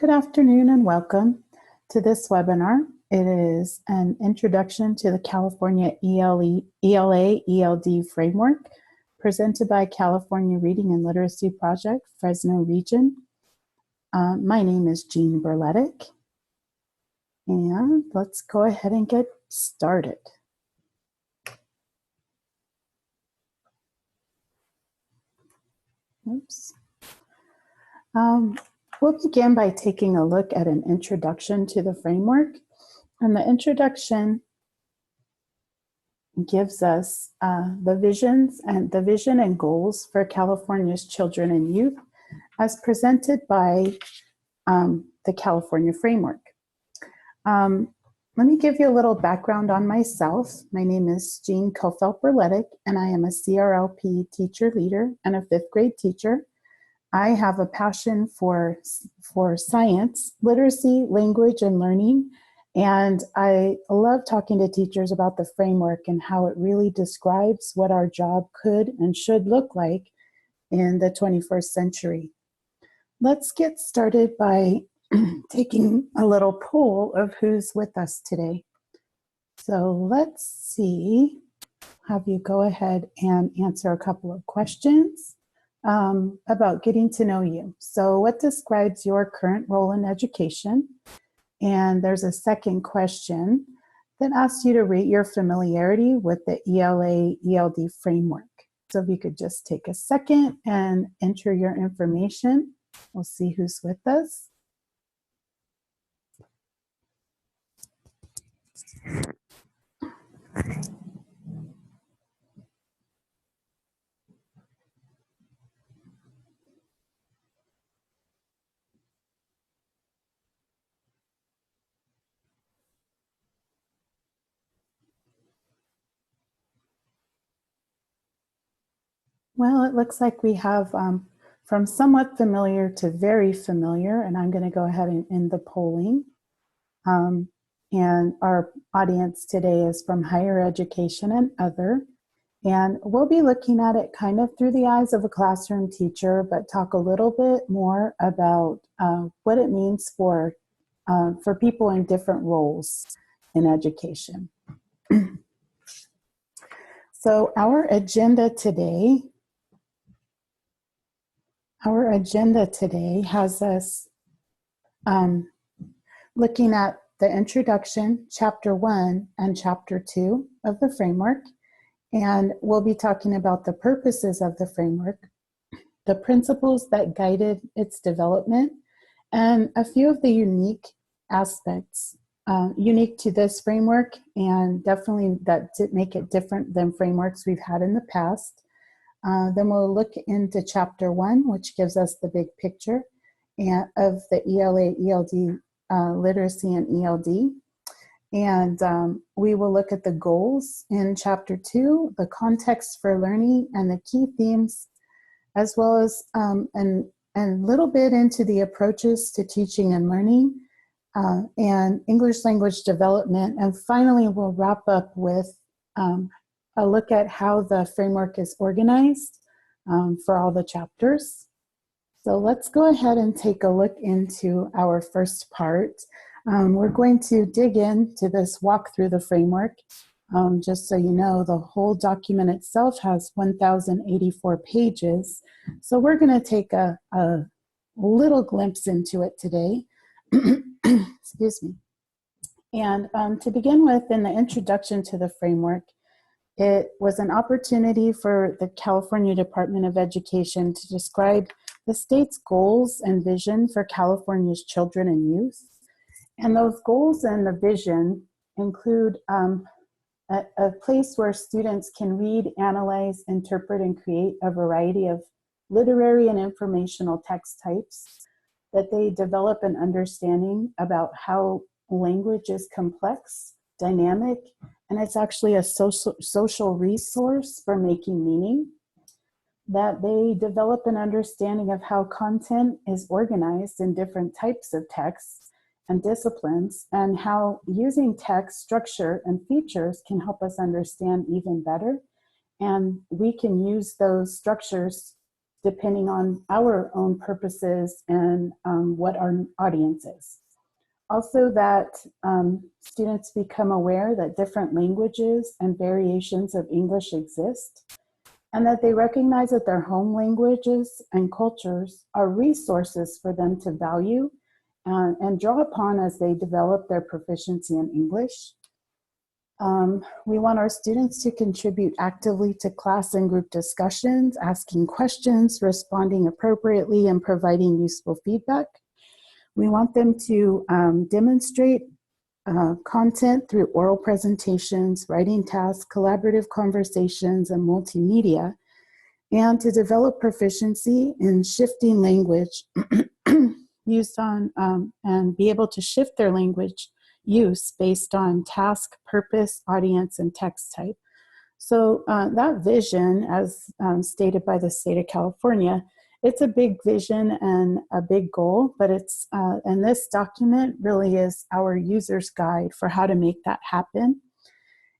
Good afternoon and welcome to this webinar. It is an introduction to the California ELA ELD framework presented by California Reading and Literacy Project, Fresno region. My name is Jean Berletic, and let's go ahead and get started. Oops. We'll begin by taking a look at an introduction to the framework. And the introduction gives us the vision and goals for California's children and youth as presented by the California framework. Let me give you a little background on myself. My name is Jean Kofelt-Berletic, and I am a CRLP teacher leader and a 5th grade teacher. I have a passion for science, literacy, language, and learning, and I love talking to teachers about the framework and how it really describes what our job could and should look like in the 21st century. Let's get started by taking a little poll of who's with us today. So let's see, have you go ahead and answer a couple of questions about getting to know you. So what describes your current role in education? And there's a second question that asks you to rate your familiarity with the ELA ELD framework. So if you could just take a second and enter your information, we'll see who's with us. Well, it looks like we have from somewhat familiar to very familiar, and I'm going to go ahead and end the polling. And our audience today is from higher education and other. And we'll be looking at it kind of through the eyes of a classroom teacher, but talk a little bit more about what it means for people in different roles in education. So our agenda today has us looking at the introduction, Chapter 1 and Chapter 2 of the framework. And we'll be talking about the purposes of the framework, the principles that guided its development, and a few of the unique aspects unique to this framework, and definitely that make it different than frameworks we've had in the past. Then we'll look into Chapter 1, which gives us the big picture of the ELA, ELD, literacy, and ELD. And we will look at the goals in Chapter 2, the context for learning, and the key themes, as well as and a little bit into the approaches to teaching and learning, and English language development. And finally, we'll wrap up with a look at how the framework is organized for all the chapters. So let's go ahead and take a look into our first part. We're going to dig into this walk through the framework. Just so you know, the whole document itself has 1,084 pages. So we're going to take a little glimpse into it today. Excuse me. And to begin with, in the introduction to the framework, it was an opportunity for the California Department of Education to describe the state's goals and vision for California's children and youth. And those goals and the vision include a place where students can read, analyze, interpret, and create a variety of literary and informational text types, that they develop an understanding about how language is complex, dynamic, and it's actually a social resource for making meaning, that they develop an understanding of how content is organized in different types of texts and disciplines, and how using text structure and features can help us understand even better. And we can use those structures depending on our own purposes and what our audience is. Also that students become aware that different languages and variations of English exist, and that they recognize that their home languages and cultures are resources for them to value and draw upon as they develop their proficiency in English. We want our students to contribute actively to class and group discussions, asking questions, responding appropriately, and providing useful feedback. We want them to demonstrate content through oral presentations, writing tasks, collaborative conversations, and multimedia, and to develop proficiency in shifting language used on, and be able to shift their language use based on task, purpose, audience, and text type. So that vision, as stated by the state of California, it's a big vision and a big goal, but it's, and this document really is our user's guide for how to make that happen.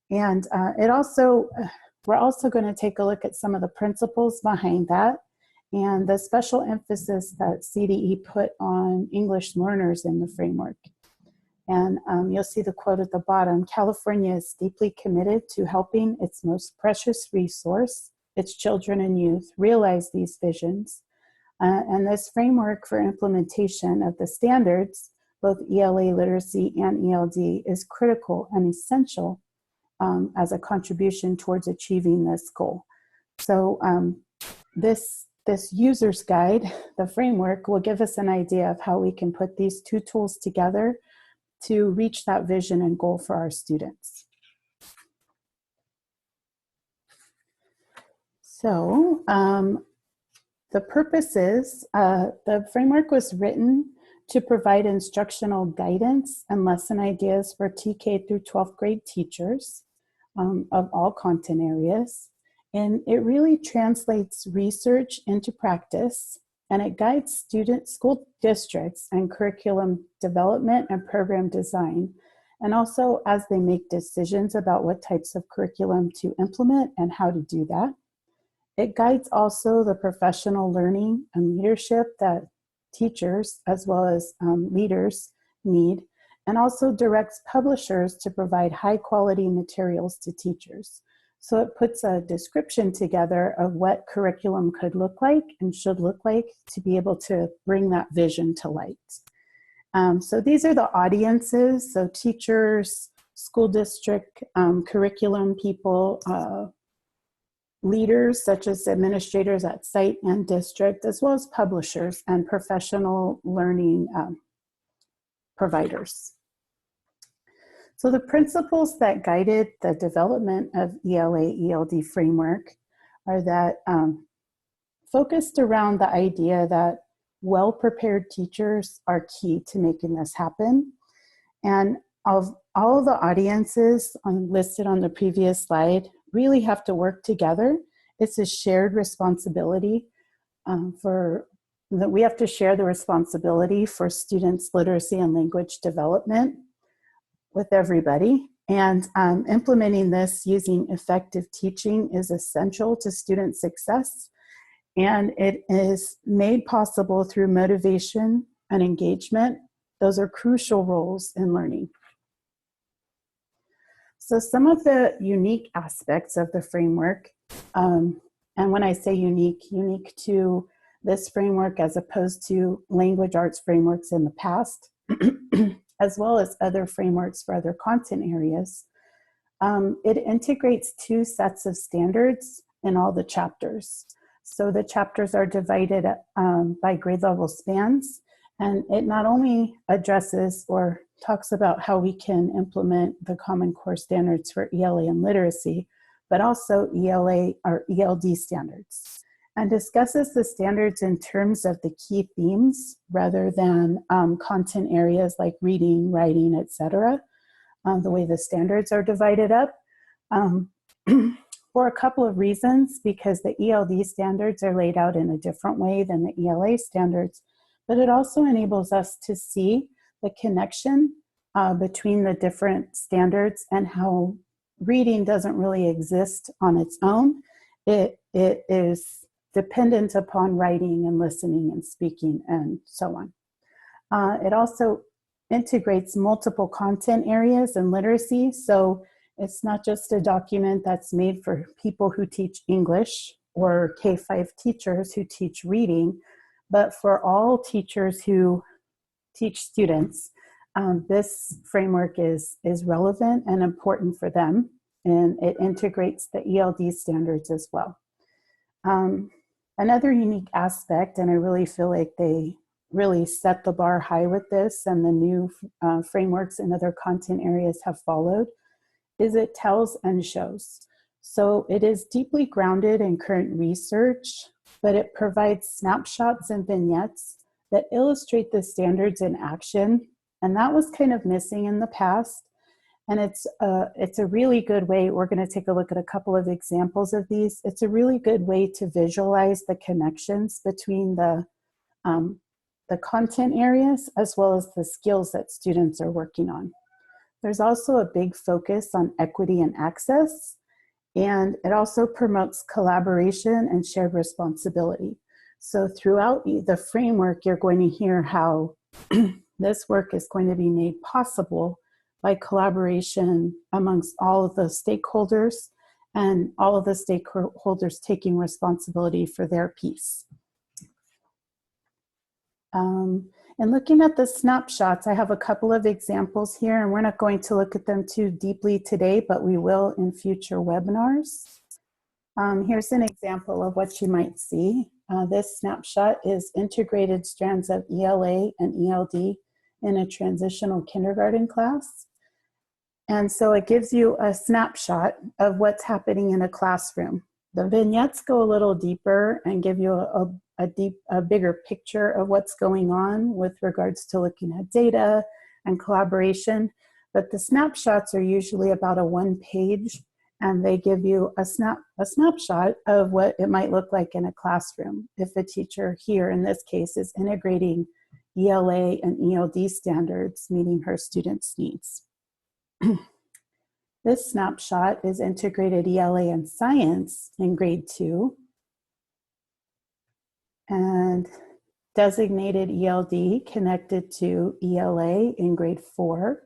And we're also going to take a look at some of the principles behind that and the special emphasis that CDE put on English learners in the framework. And you'll see the quote at the bottom: California is deeply committed to helping its most precious resource, its children and youth, realize these visions. And this framework for implementation of the standards, both ELA literacy and ELD, is critical and essential as a contribution towards achieving this goal. So this user's guide, the framework, will give us an idea of how we can put these two tools together to reach that vision and goal for our students. So the purpose is, the framework was written to provide instructional guidance and lesson ideas for TK through 12th grade teachers of all content areas. And it really translates research into practice, and it guides students, school districts, and curriculum development and program design, and also as they make decisions about what types of curriculum to implement and how to do that. It guides also the professional learning and leadership that teachers as well as leaders need, and also directs publishers to provide high quality materials to teachers. So it puts a description together of what curriculum could look like and should look like to be able to bring that vision to light. So these are the audiences, so teachers, school district, curriculum people, leaders such as administrators at site and district, as well as publishers and professional learning providers. So the principles that guided the development of ELA ELD framework are that focused around the idea that well-prepared teachers are key to making this happen. And of all the audiences listed on the previous slide really have to work together. It's a shared responsibility we have to share the responsibility for students' literacy and language development with everybody. And implementing this using effective teaching is essential to student success. And it is made possible through motivation and engagement. Those are crucial roles in learning. So some of the unique aspects of the framework, and when I say unique to this framework as opposed to language arts frameworks in the past, as well as other frameworks for other content areas, it integrates two sets of standards in all the chapters. So the chapters are divided by grade level spans, and it not only addresses or talks about how we can implement the Common Core standards for ELA and literacy, but also ELA or ELD standards, and discusses the standards in terms of the key themes rather than content areas like reading, writing, etc. The way the standards are divided up. For a couple of reasons, because the ELD standards are laid out in a different way than the ELA standards, but it also enables us to see the connection between the different standards and how reading doesn't really exist on its own. It is dependent upon writing and listening and speaking and so on. It also integrates multiple content areas and literacy. So it's not just a document that's made for people who teach English or K-5 teachers who teach reading, but for all teachers who teach students. This framework is relevant and important for them, and it integrates the ELD standards as well. Another unique aspect, and I really feel like they really set the bar high with this, and the new frameworks and other content areas have followed, is it tells and shows. So it is deeply grounded in current research, but it provides snapshots and vignettes that illustrate the standards in action. And that was kind of missing in the past. And it's a really good way. We're going to take a look at a couple of examples of these. It's a really good way to visualize the connections between the content areas as well as the skills that students are working on. There's also a big focus on equity and access, and it also promotes collaboration and shared responsibility. So throughout the framework, you're going to hear how this work is going to be made possible by collaboration amongst all of the stakeholders and all of the stakeholders taking responsibility for their piece. And looking at the snapshots, I have a couple of examples here, and we're not going to look at them too deeply today, but we will in future webinars. Here's an example of what you might see. This snapshot is integrated strands of ELA and ELD in a transitional kindergarten class. And so it gives you a snapshot of what's happening in a classroom. The vignettes go a little deeper and give you a bigger picture of what's going on with regards to looking at data and collaboration. But the snapshots are usually about a 1-page, and they give you a snapshot of what it might look like in a classroom if a teacher here in this case is integrating ELA and ELD standards, meeting her students' needs. This snapshot is integrated ELA and science in grade 2 and designated ELD connected to ELA in grade 4.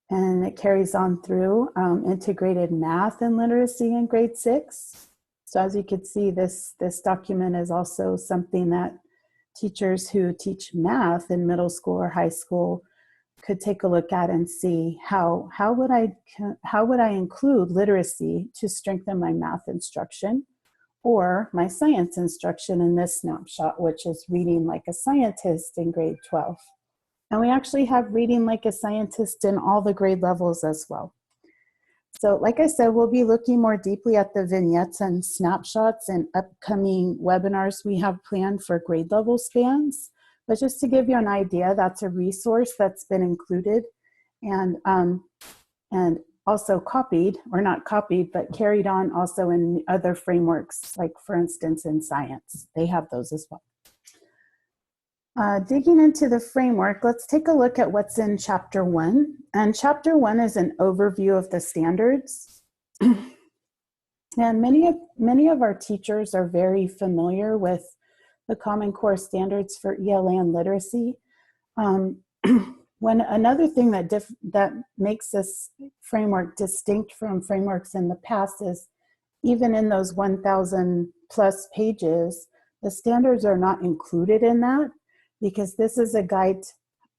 And it carries on through integrated math and literacy in grade 6. So as you can see, this document is also something that teachers who teach math in middle school or high school could take a look at and see how would I include literacy to strengthen my math instruction or my science instruction in this snapshot, which is reading like a scientist in grade 12. And we actually have reading like a scientist in all the grade levels as well. So like I said, we'll be looking more deeply at the vignettes and snapshots in upcoming webinars we have planned for grade level spans. But just to give you an idea, that's a resource that's been included and also copied, or not copied, but carried on also in other frameworks, like for instance in science. They have those as well. Digging into the framework, let's take a look at what's in Chapter 1. And Chapter 1 is an overview of the standards. And many of our teachers are very familiar with the Common Core standards for ELA and literacy. Another thing that makes this framework distinct from frameworks in the past is even in those 1,000 plus pages, the standards are not included in that because this is a guide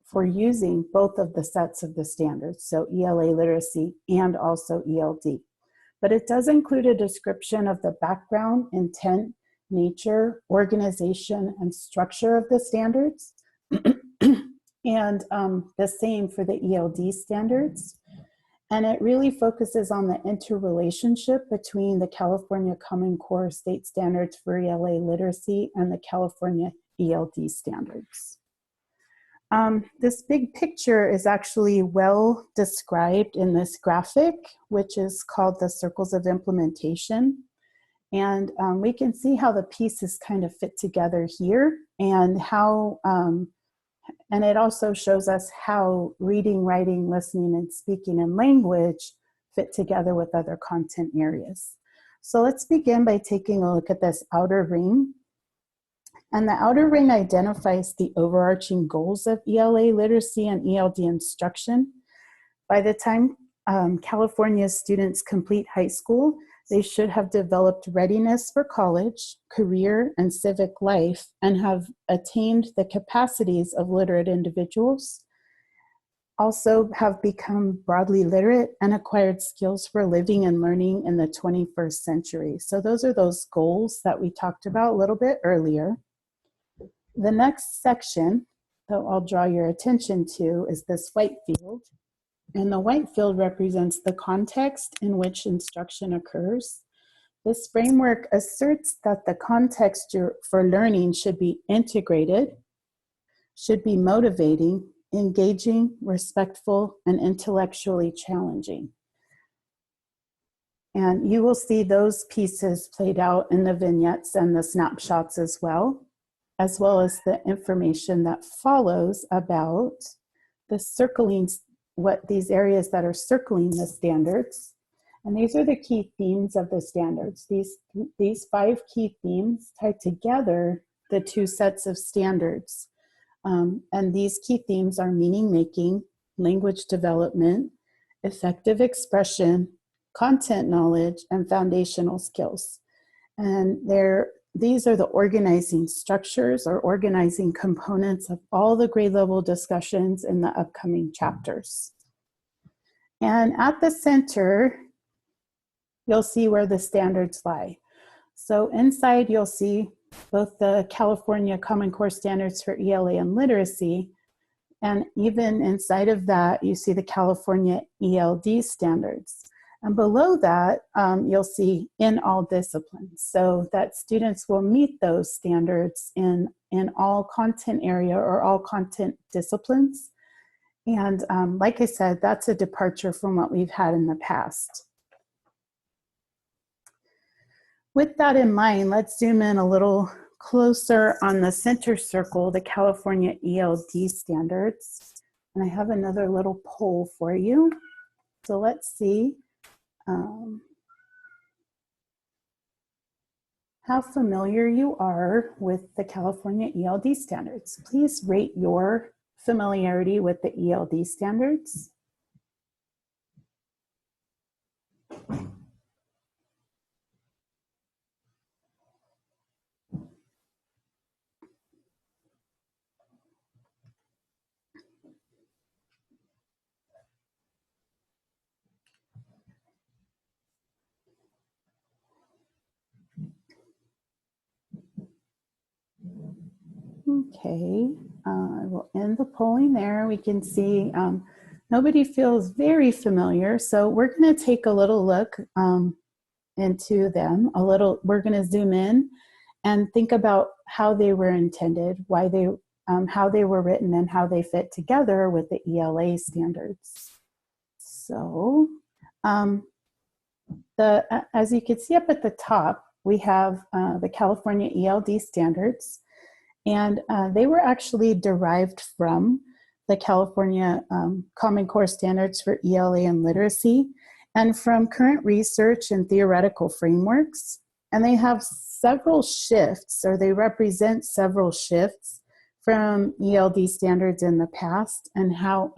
for using both of the sets of the standards, so ELA literacy and also ELD. But it does include a description of the background, intent, nature, organization, and structure of the standards, and the same for the ELD standards. And it really focuses on the interrelationship between the California Common Core state standards for ELA literacy and the California ELD standards. This big picture is actually well described in this graphic, which is called the circles of implementation. And we can see how the pieces kind of fit together here, and how, and it also shows us how reading, writing, listening, and speaking and language fit together with other content areas. So let's begin by taking a look at this outer ring. And the outer ring identifies the overarching goals of ELA literacy and ELD instruction. By the time California students complete high school, they should have developed readiness for college, career, and civic life, and have attained the capacities of literate individuals, also have become broadly literate and acquired skills for living and learning in the 21st century. So those are those goals that we talked about a little bit earlier. The next section that I'll draw your attention to is this white field. And the white field represents the context in which instruction occurs. This framework asserts that the context for learning should be integrated, should be motivating, engaging, respectful, and intellectually challenging. And you will see those pieces played out in the vignettes and the snapshots as well as the information that follows about the circling, what these areas that are circling the standards. And these are the key themes of the standards. These 5 key themes tie together the 2 sets of standards. And these key themes are meaning making, language development, effective expression, content knowledge, and foundational skills. And these are the organizing structures or organizing components of all the grade level discussions in the upcoming chapters. And at the center, you'll see where the standards lie. So inside, you'll see both the California Common Core Standards for ELA and Literacy, and even inside of that, you see the California ELD standards. And below that, you'll see in all disciplines, so that students will meet those standards in all content area or all content disciplines. And like I said, that's a departure from what we've had in the past. With that in mind, let's zoom in a little closer on the center circle, the California ELD standards. And I have another little poll for you. So let's see how familiar you are with the California ELD standards. Please rate your familiarity with the ELD standards. Okay, I will end the polling there. We can see nobody feels very familiar, so we're going to take a little look into them. We're going to zoom in and think about how they were intended, why they, how they were written, and how they fit together with the ELA standards. So, as you can see up at the top, we have the California ELD standards. And they were actually derived from the California Common Core Standards for ELA and Literacy, and from current research and theoretical frameworks. And they have several shifts, or they represent several shifts from ELD standards in the past, and how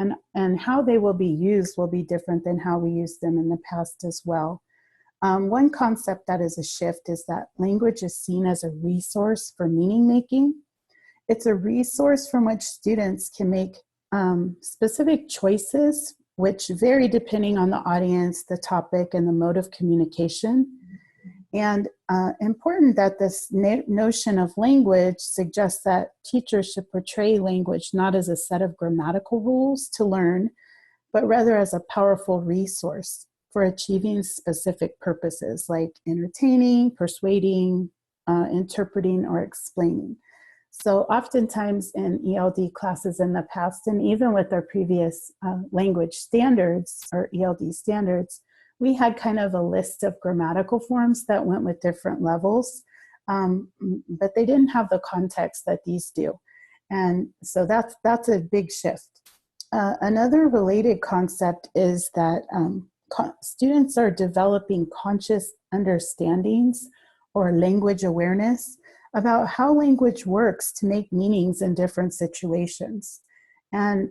they will be used will be different than how we used them in the past as well. One concept that is a shift is that language is seen as a resource for meaning making. It's a resource from which students can make specific choices, which vary depending on the audience, the topic, and the mode of communication. And important that this notion of language suggests that teachers should portray language not as a set of grammatical rules to learn, but rather as a powerful resource for achieving specific purposes like entertaining, persuading, interpreting, or explaining. So oftentimes in ELD classes in the past, and even with our previous language standards or ELD standards, we had kind of a list of grammatical forms that went with different levels, but they didn't have the context that these do. And so that's a big shift. Another related concept is that students are developing conscious understandings or language awareness about how language works to make meanings in different situations. And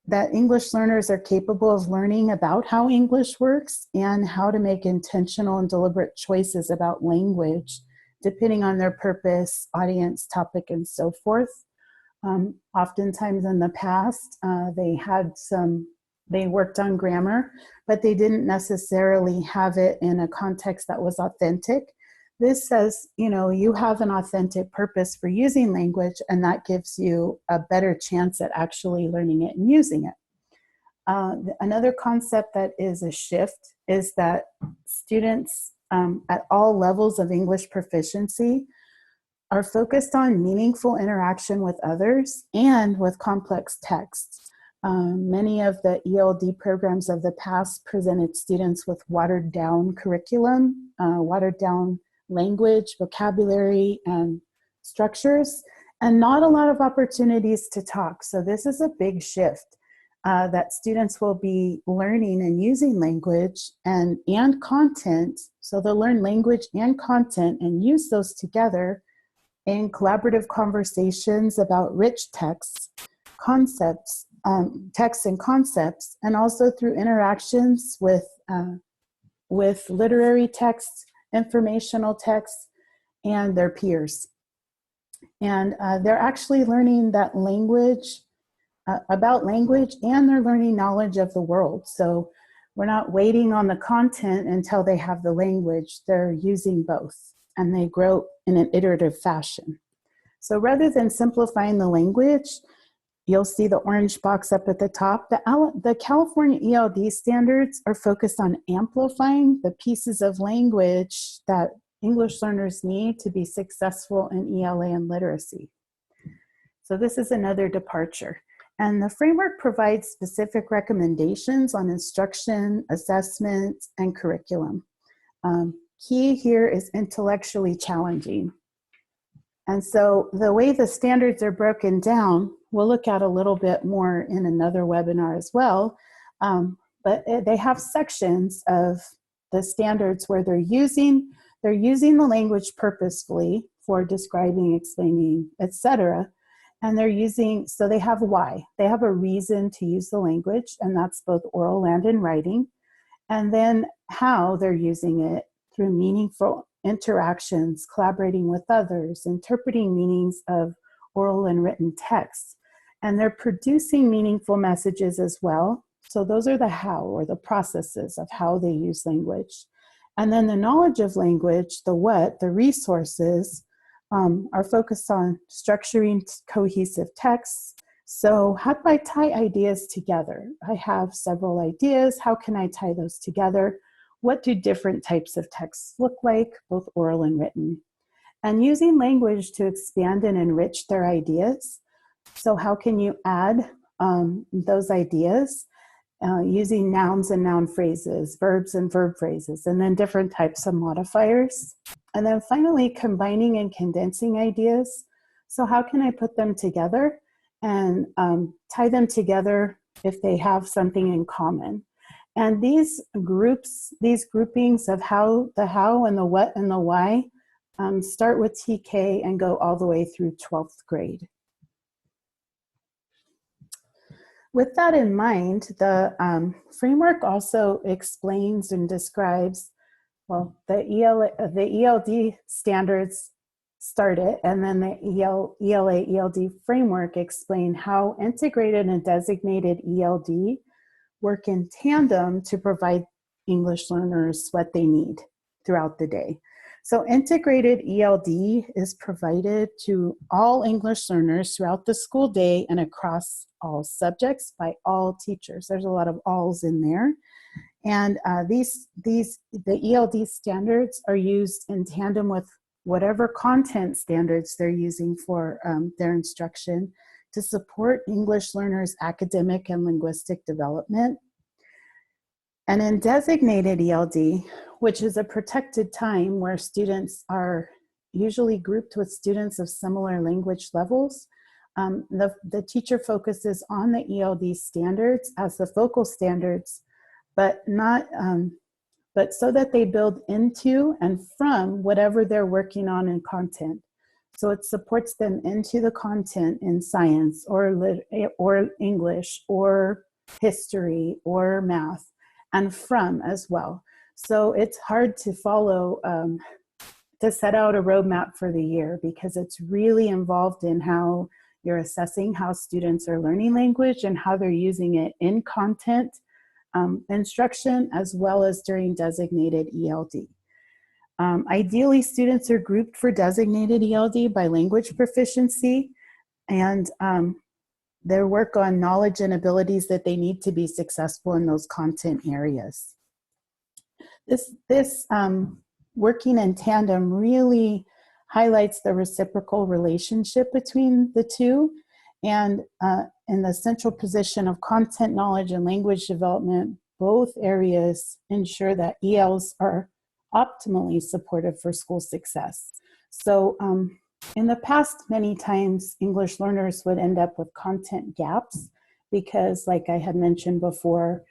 that English learners are capable of learning about how English works and how to make intentional and deliberate choices about language, depending on their purpose, audience, topic, and so forth. Oftentimes in the past, they worked on grammar, but they didn't necessarily have it in a context that was authentic. This says, you have an authentic purpose for using language, and that gives you a better chance at actually learning it and using it. Another concept that is a shift is that students at all levels of English proficiency are focused on meaningful interaction with others and with complex texts. Many of the ELD programs of the past presented students with watered down curriculum, watered down language, vocabulary, and structures, and not a lot of opportunities to talk. So this is a big shift that students will be learning and using language and content. So they'll learn language and content and use those together in collaborative conversations about rich texts, concepts, texts and concepts, and also through interactions with literary texts, informational texts, and their peers. And they're actually learning that language, about language, and they're learning knowledge of the world. So we're not waiting on the content until they have the language. They're using both, and they grow in an iterative fashion. So rather than simplifying the language, you'll see the orange box up at the top. The California ELD standards are focused on amplifying the pieces of language that English learners need to be successful in ELA and literacy. So this is another departure. And the framework provides specific recommendations on instruction, assessment, and curriculum. Key here is intellectually challenging. And so the way the standards are broken down, we'll look at a little bit more in another webinar as well, but they have sections of the standards where they're using the language purposefully for describing, explaining, etc. And so they have why. They have a reason to use the language, and that's both oral and in writing. And then how they're using it through meaningful interactions, collaborating with others, interpreting meanings of oral and written texts. And they're producing meaningful messages as well. So those are the how, or the processes of how they use language. And then the knowledge of language, the what, the resources, are focused on structuring cohesive texts. So how do I tie ideas together? I have several ideas. How can I tie those together? What do different types of texts look like, both oral and written? And using language to expand and enrich their ideas. So how can you add those ideas using nouns and noun phrases, verbs and verb phrases, and then different types of modifiers. And then finally, combining and condensing ideas. So how can I put them together and tie them together if they have something in common? And these groupings of the how and the what and the why start with TK and go all the way through 12th grade. With that in mind, the framework also explains and describes, well, the ELD standards started, and then the ELA ELD framework explain how integrated and designated ELD work in tandem to provide English learners what they need throughout the day. So integrated ELD is provided to all English learners throughout the school day and across all subjects by all teachers. There's a lot of alls in there. And the ELD standards are used in tandem with whatever content standards they're using for their instruction to support English learners' academic and linguistic development. And in designated ELD, which is a protected time where students are usually grouped with students of similar language levels, the teacher focuses on the ELD standards as the focal standards but not, but so that they build into and from whatever they're working on in content. So it supports them into the content in science or English or history or math, and from as well. So it's hard to follow, to set out a roadmap for the year, because it's really involved in how you're assessing how students are learning language and how they're using it in content instruction, as well as during designated ELD. Ideally, students are grouped for designated ELD by language proficiency and their work on knowledge and abilities that they need to be successful in those content areas. This working in tandem really highlights the reciprocal relationship between the two, and in the central position of content knowledge and language development, both areas ensure that ELs are optimally supportive for school success. So in the past, many times English learners would end up with content gaps because, like I had mentioned before,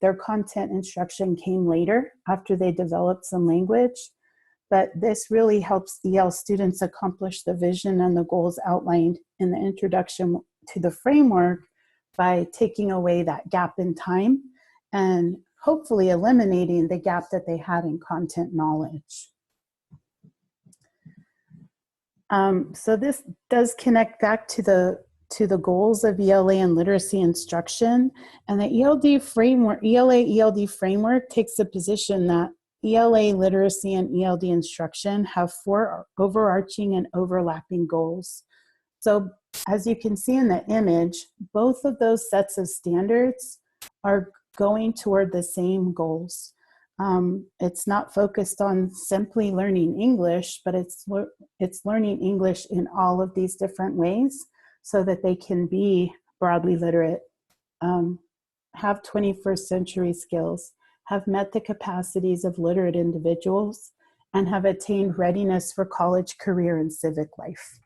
their content instruction came later after they developed some language. But this really helps EL students accomplish the vision and the goals outlined in the introduction to the framework by taking away that gap in time and hopefully eliminating the gap that they had in content knowledge. So this does connect back to the goals of ELA and literacy instruction, and the ELD framework, ELA-ELD framework takes the position that ELA literacy and ELD instruction have 4 overarching and overlapping goals. So as you can see in the image, both of those sets of standards are going toward the same goals. It's not focused on simply learning English, but it's learning English in all of these different ways so that they can be broadly literate, have 21st century skills, have met the capacities of literate individuals, and have attained readiness for college, career, and civic life.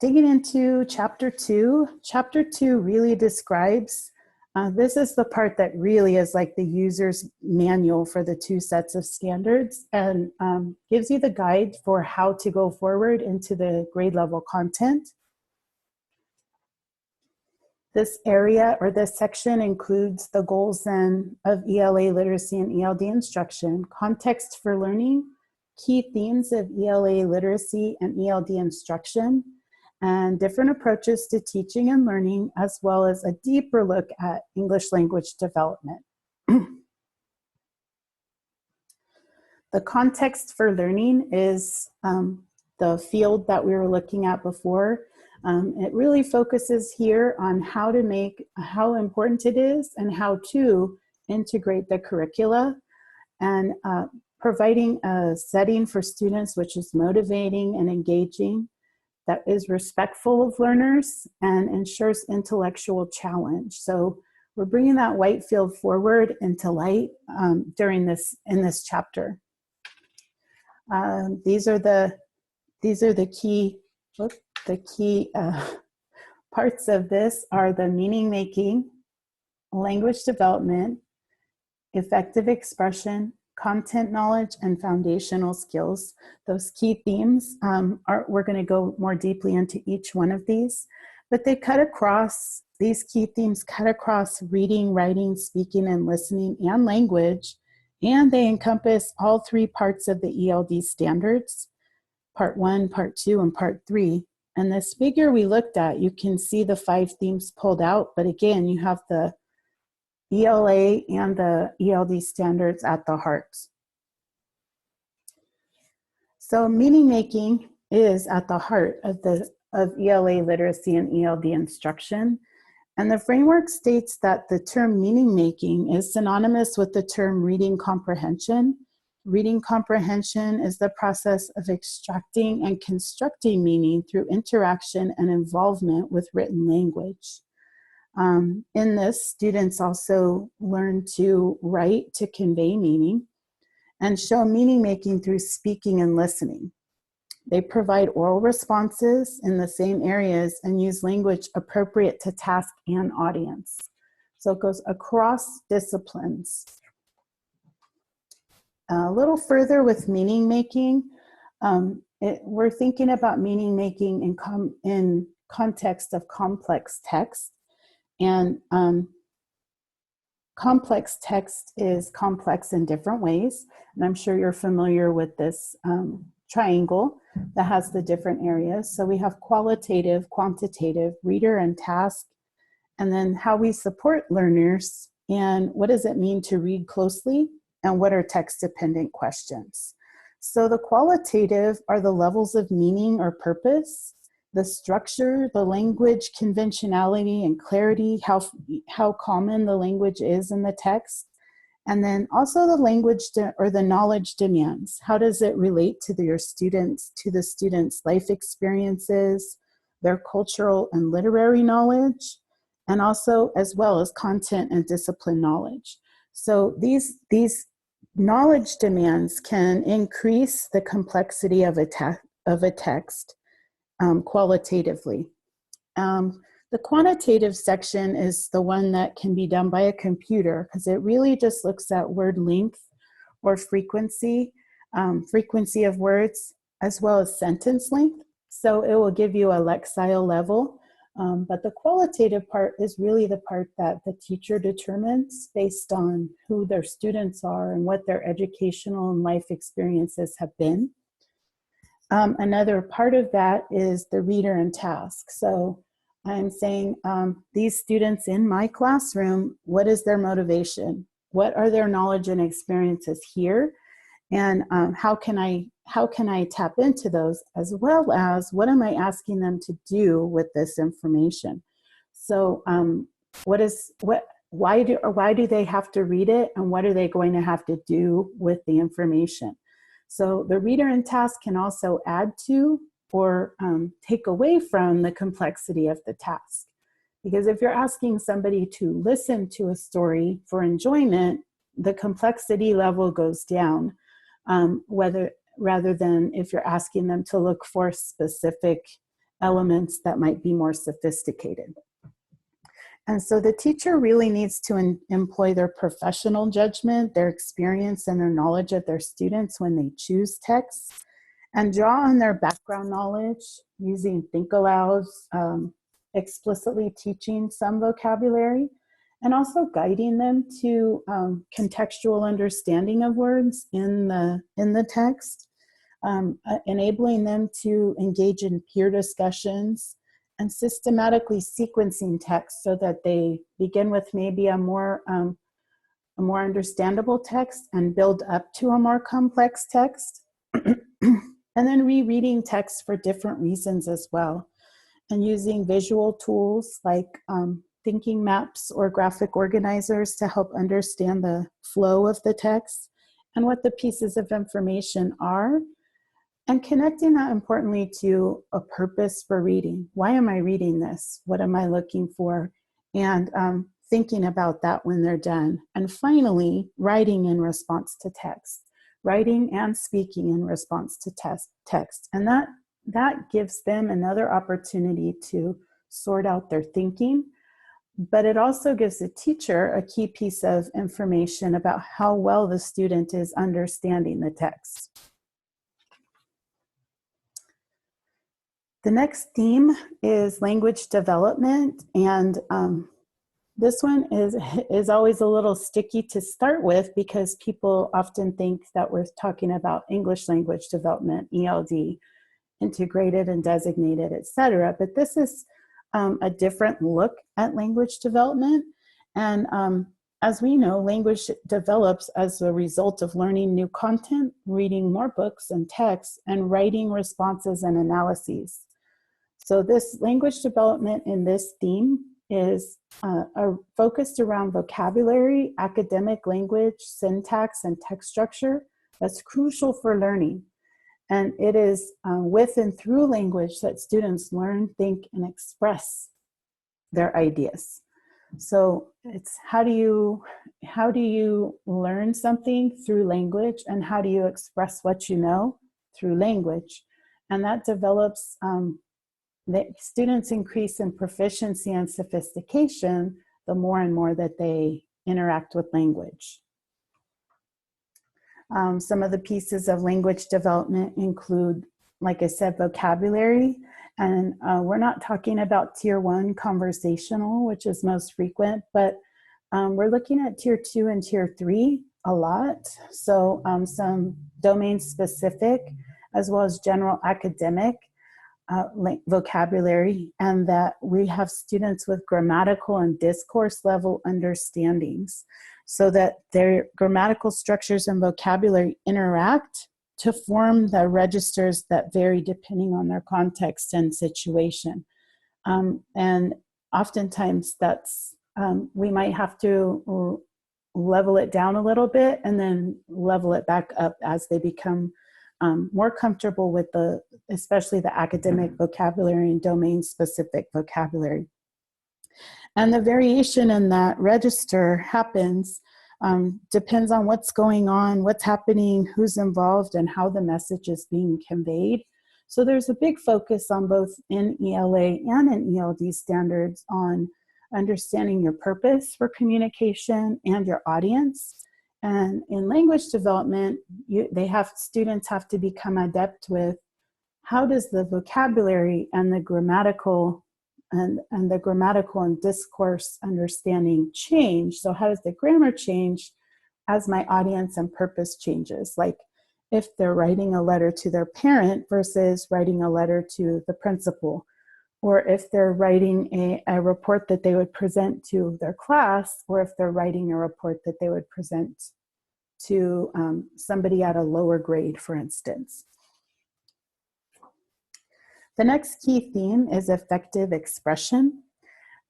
Digging into Chapter 2, Chapter 2 really describes, this is the part that really is like the user's manual for the 2 sets of standards, and gives you the guide for how to go forward into the grade level content. This area or this section includes the goals then of ELA literacy and ELD instruction, context for learning, key themes of ELA literacy and ELD instruction, and different approaches to teaching and learning, as well as a deeper look at English language development. The context for learning is the field that we were looking at before. It really focuses here on how important it is and how to integrate the curricula, and providing a setting for students which is motivating and engaging, that is respectful of learners and ensures intellectual challenge. So we're bringing that white field forward into light in this chapter. These are the key parts of this are the meaning making, language development, effective expression, content knowledge, and foundational skills. Those key themes we're going to go more deeply into each one of these, but these key themes cut across reading, writing, speaking, and listening, and language, and they encompass all 3 parts of the ELD standards, Part 1, Part 2, and Part 3. And this figure we looked at, you can see the 5 themes pulled out, but again, you have the ELA and the ELD standards at the heart. So meaning making is at the heart of ELA literacy and ELD instruction. And the framework states that the term meaning making is synonymous with the term reading comprehension. Reading comprehension is the process of extracting and constructing meaning through interaction and involvement with written language. In this, students also learn to write to convey meaning and show meaning making through speaking and listening. They provide oral responses in the same areas and use language appropriate to task and audience. So it goes across disciplines. A little further with meaning making, we're thinking about meaning making in context of complex text. And complex text is complex in different ways. And I'm sure you're familiar with this triangle that has the different areas. So we have qualitative, quantitative, reader and task, and then how we support learners and what does it mean to read closely and what are text-dependent questions. So the qualitative are the levels of meaning or purpose, the structure, the language conventionality and clarity, how common the language is in the text, and then also the language or the knowledge demands. How does it relate to your students, to the students' life experiences, their cultural and literary knowledge, and also as well as content and discipline knowledge. So these knowledge demands can increase the complexity of a text qualitatively. The quantitative section is the one that can be done by a computer because it really just looks at word length or frequency, frequency of words, as well as sentence length. So it will give you a lexile level. But the qualitative part is really the part that the teacher determines based on who their students are and what their educational and life experiences have been. Another part of that is the reader and task. So I'm saying these students in my classroom, what is their motivation? What are their knowledge and experiences here? And how can I tap into those, as well as what am I asking them to do with this information? So why do they have to read it, and what are they going to have to do with the information? So the reader and task can also add to or take away from the complexity of the task. Because if you're asking somebody to listen to a story for enjoyment, the complexity level goes down, rather than if you're asking them to look for specific elements that might be more sophisticated. And so the teacher really needs to employ their professional judgment, their experience, and their knowledge of their students when they choose texts, and draw on their background knowledge using think alouds, explicitly teaching some vocabulary, and also guiding them to contextual understanding of words in the text, enabling them to engage in peer discussions, and systematically sequencing text so that they begin with maybe a more understandable text and build up to a more complex text. And then rereading text for different reasons as well, and using visual tools like thinking maps or graphic organizers to help understand the flow of the text and what the pieces of information are, and connecting that importantly to a purpose for reading. Why am I reading this? What am I looking for? And thinking about that when they're done. And finally, writing in response to text, writing and speaking in response to text. And that gives them another opportunity to sort out their thinking, but it also gives the teacher a key piece of information about how well the student is understanding the text. The next theme is language development, and this one is always a little sticky to start with because people often think that we're talking about English language development, ELD, integrated and designated, etc. But this is a different look at language development, and as we know, language develops as a result of learning new content, reading more books and texts, and writing responses and analyses. So this language development in this theme is focused around vocabulary, academic language, syntax, and text structure that's crucial for learning. And it is with and through language that students learn, think, and express their ideas. So it's how do you learn something through language, and how do you express what you know through language? and that develops, the students increase in proficiency and sophistication the more and more that they interact with language. Some of the pieces of language development include, like I said, vocabulary. And we're not talking about tier 1 conversational, which is most frequent, but we're looking at tier 2 and tier 3 a lot. So some domain specific as well as general academic vocabulary, and that we have students with grammatical and discourse level understandings so that their grammatical structures and vocabulary interact to form the registers that vary depending on their context and situation. And oftentimes that's, we might have to level it down a little bit and then level it back up as they become more comfortable with especially the academic vocabulary and domain-specific vocabulary. And the variation in that register happens, depends on what's going on, what's happening, who's involved, and how the message is being conveyed. So there's a big focus on both in ELA and in ELD standards on understanding your purpose for communication and your audience. And in language development, students have to become adept with how does the vocabulary and the grammatical and discourse understanding change. So how does the grammar change as my audience and purpose changes? Like if they're writing a letter to their parent versus writing a letter to the principal, or if they're writing a report that they would present to their class, or if they're writing a report that they would present to somebody at a lower grade, for instance. The next key theme is effective expression.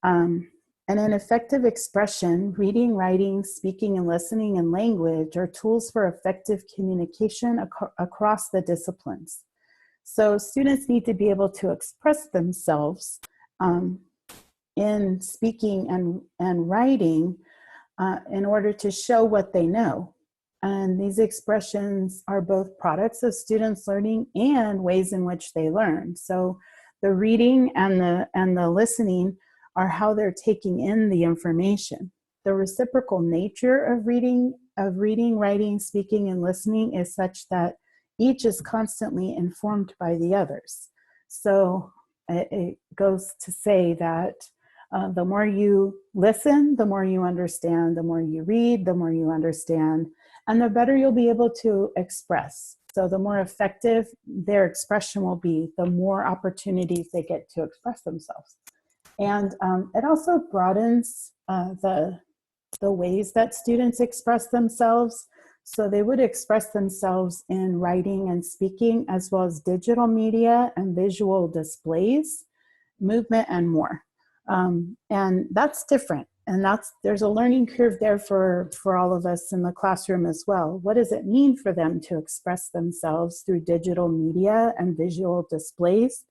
And in effective expression, reading, writing, speaking, and listening and language are tools for effective communication across the disciplines. So students need to be able to express themselves in speaking and writing in order to show what they know. And these expressions are both products of students learning and ways in which they learn. So the reading and the listening are how they're taking in the information. The reciprocal nature of reading, writing, speaking, and listening is such that each is constantly informed by the others. So it goes to say that the more you listen, the more you understand, the more you read, the more you understand, and the better you'll be able to express. So the more effective their expression will be, the more opportunities they get to express themselves. And it also broadens the ways that students express themselves. So they would express themselves in writing and speaking, as well as digital media and visual displays, movement, and more. And that's different. And there's a learning curve there for all of us in the classroom as well. What does it mean for them to express themselves through digital media and visual displays?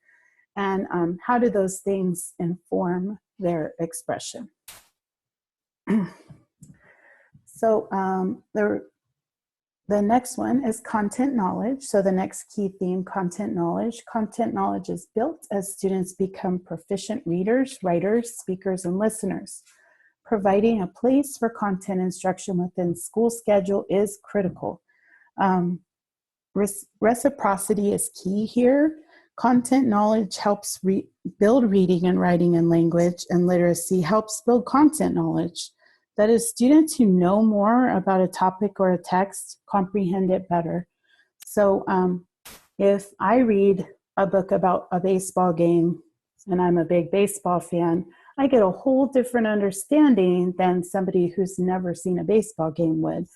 And how do those things inform their expression? So the next one is content knowledge. So the next key theme, content knowledge. Content knowledge is built as students become proficient readers, writers, speakers, and listeners. Providing a place for content instruction within school schedule is critical. Reciprocity is key here. Content knowledge helps build reading and writing and language, and literacy helps build content knowledge. That is, students who know more about a topic or a text comprehend it better. So if I read a book about a baseball game, and I'm a big baseball fan, I get a whole different understanding than somebody who's never seen a baseball game would.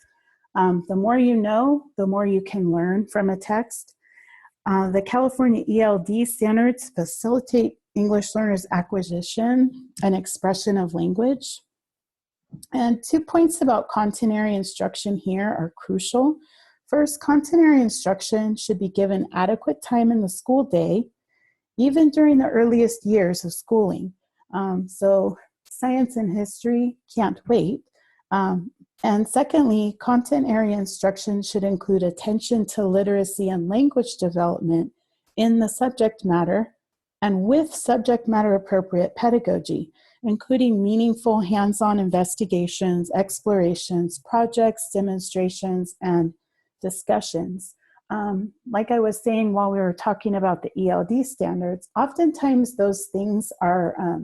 The more you know, the more you can learn from a text. The California ELD standards facilitate English learners' acquisition and expression of language. And 2 points about content area instruction here are crucial. First, content area instruction should be given adequate time in the school day, even during the earliest years of schooling. So science and history can't wait. And secondly, content area instruction should include attention to literacy and language development in the subject matter and with subject matter appropriate pedagogy, including meaningful hands-on investigations, explorations, projects, demonstrations, and discussions. Like I was saying while we were talking about the ELD standards, oftentimes those things are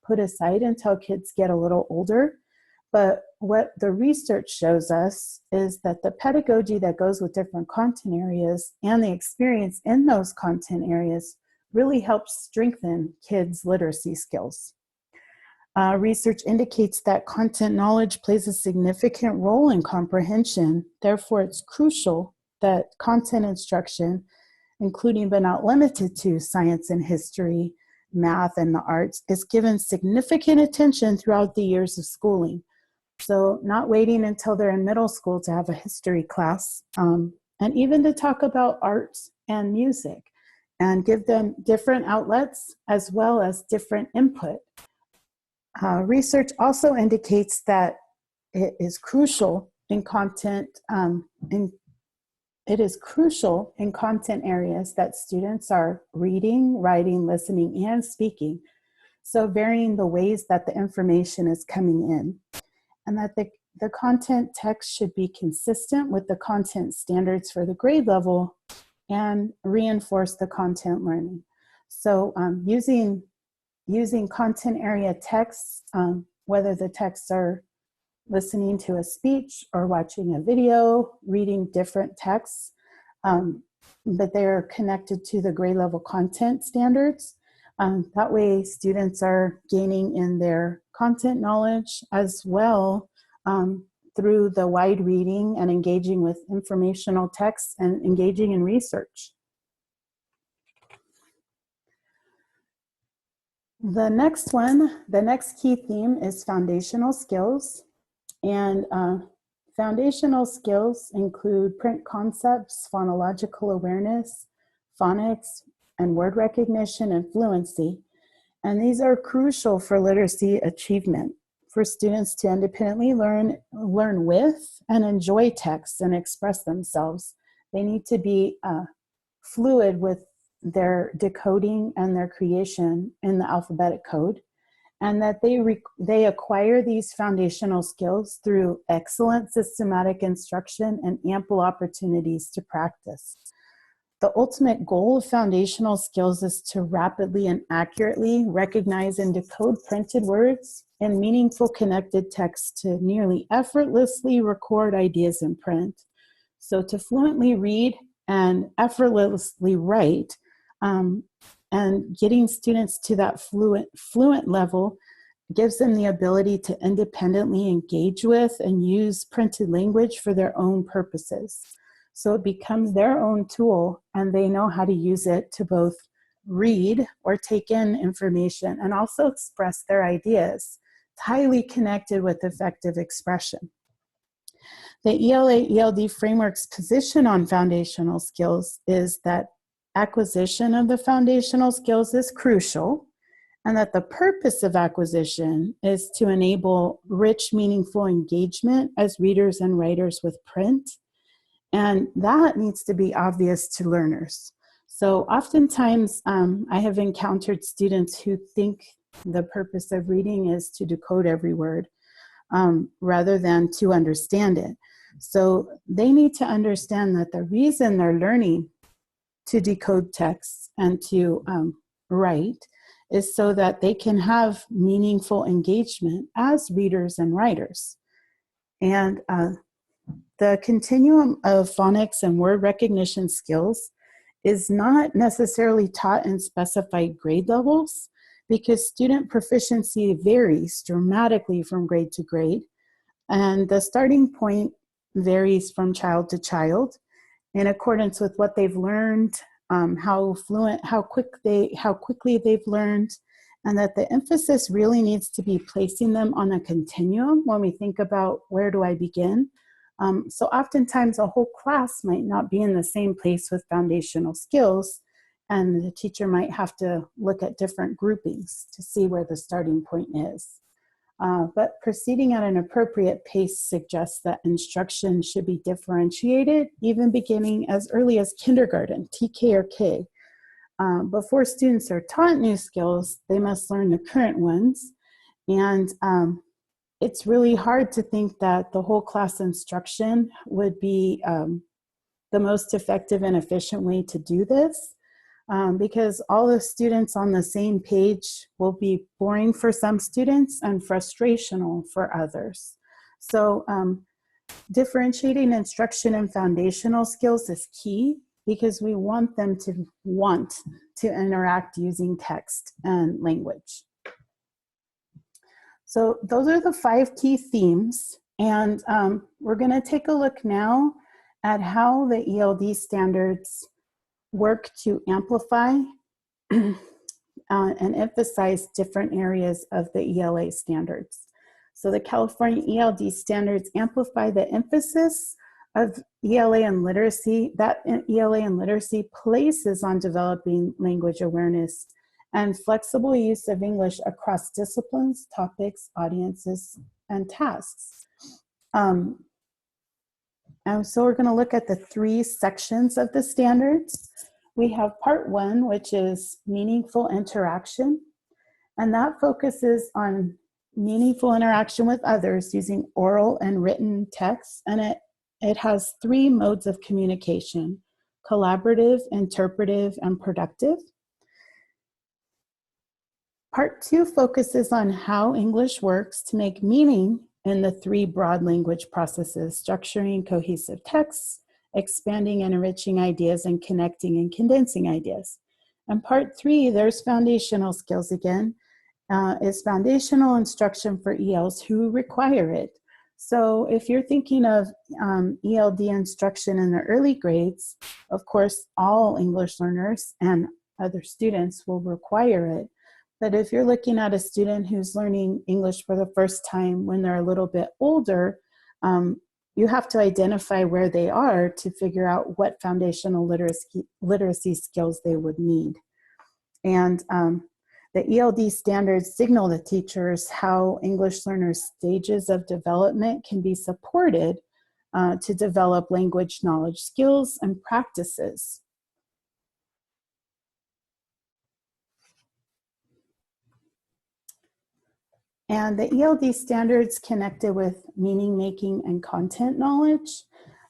put aside until kids get a little older. But what the research shows us is that the pedagogy that goes with different content areas and the experience in those content areas really helps strengthen kids' literacy skills. Research indicates that content knowledge plays a significant role in comprehension. Therefore, it's crucial that content instruction, including but not limited to science and history, math, and the arts, is given significant attention throughout the years of schooling. So not waiting until they're in middle school to have a history class, and even to talk about arts and music and give them different outlets as well as different input. Research also indicates that it is crucial in content, it is crucial in content areas that students are reading, writing, listening, and speaking. So varying the ways that the information is coming in. And that the content text should be consistent with the content standards for the grade level and reinforce the content learning. So using content area texts, whether the texts are listening to a speech or watching a video, reading different texts, but they're connected to the grade level content standards. That way students are gaining in their content knowledge as well through the wide reading and engaging with informational texts and engaging in research. The next key theme is foundational skills. And foundational skills include print concepts, phonological awareness, phonics, and word recognition and fluency. And these are crucial for literacy achievement, for students to independently learn with and enjoy text and express themselves. They need to be fluid with their decoding and their creation in the alphabetic code, and that they acquire these foundational skills through excellent systematic instruction and ample opportunities to practice. The ultimate goal of foundational skills is to rapidly and accurately recognize and decode printed words and meaningful connected text to nearly effortlessly record ideas in print. So to fluently read and effortlessly write, and getting students to that fluent level gives them the ability to independently engage with and use printed language for their own purposes. So it becomes their own tool, and they know how to use it to both read or take in information and also express their ideas. It's highly connected with effective expression. The ELA-ELD framework's position on foundational skills is that acquisition of the foundational skills is crucial, and that the purpose of acquisition is to enable rich, meaningful engagement as readers and writers with print. And that needs to be obvious to learners. So oftentimes I have encountered students who think the purpose of reading is to decode every word rather than to understand it. So they need to understand that the reason they're learning to decode texts and to write is so that they can have meaningful engagement as readers and writers. And the continuum of phonics and word recognition skills is not necessarily taught in specified grade levels because student proficiency varies dramatically from grade to grade. And the starting point varies from child to child in accordance with what they've learned, how quickly they've learned, and that the emphasis really needs to be placing them on a continuum when we think about where do I begin. So oftentimes a whole class might not be in the same place with foundational skills, and the teacher might have to look at different groupings to see where the starting point is. But proceeding at an appropriate pace suggests that instruction should be differentiated, even beginning as early as kindergarten, TK or K, before students are taught new skills, they must learn the current ones. And it's really hard to think that the whole class instruction would be the most effective and efficient way to do this, because all the students on the same page will be boring for some students and frustrational for others. So differentiating instruction and foundational skills is key, because we want them to want to interact using text and language. So those are the 5 key themes, and we're going to take a look now at how the ELD standards work to amplify and emphasize different areas of the ELA standards. So the California ELD standards amplify the emphasis of ELA and literacy, that ELA and literacy places on developing language awareness and flexible use of English across disciplines, topics, audiences, and tasks. And so we're going to look at the 3 sections of the standards. We have part 1, which is meaningful interaction, and that focuses on meaningful interaction with others using oral and written text, and it has 3 modes of communication: collaborative, interpretive, and productive. Part 2 focuses on how English works to make meaning in the 3 broad language processes: structuring cohesive texts, expanding and enriching ideas, and connecting and condensing ideas. And part 3, there's foundational skills again, is foundational instruction for ELs who require it. So if you're thinking of ELD instruction in the early grades, of course, all English learners and other students will require it. But if you're looking at a student who's learning English for the first time when they're a little bit older, you have to identify where they are to figure out what foundational literacy skills they would need. And the ELD standards signal to teachers how English learners' stages of development can be supported to develop language knowledge, skills, and practices. And the ELD standards connected with meaning making and content knowledge.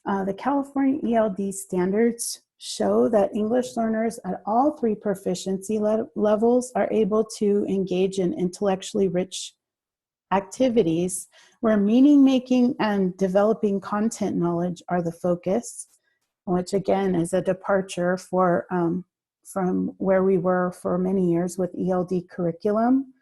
The California ELD standards show that English learners at all 3 proficiency levels are able to engage in intellectually rich activities where meaning making and developing content knowledge are the focus, which again is a departure from where we were for many years with ELD curriculum.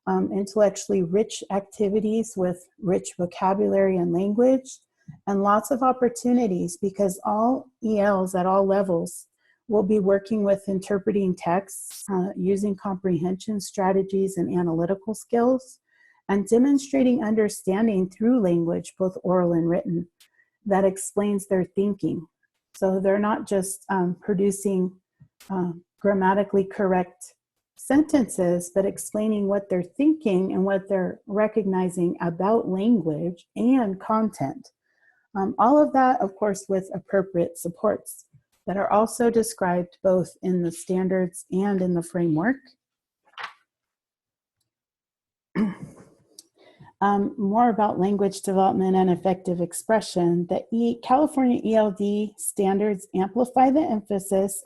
Intellectually rich activities with rich vocabulary and language, and lots of opportunities, because all ELs at all levels will be working with interpreting texts, using comprehension strategies and analytical skills, and demonstrating understanding through language, both oral and written, that explains their thinking. So they're not just producing grammatically correct sentences, but explaining what they're thinking and what they're recognizing about language and content. All of that, of course, with appropriate supports that are also described both in the standards and in the framework. More about language development and effective expression. The California ELD standards amplify the emphasis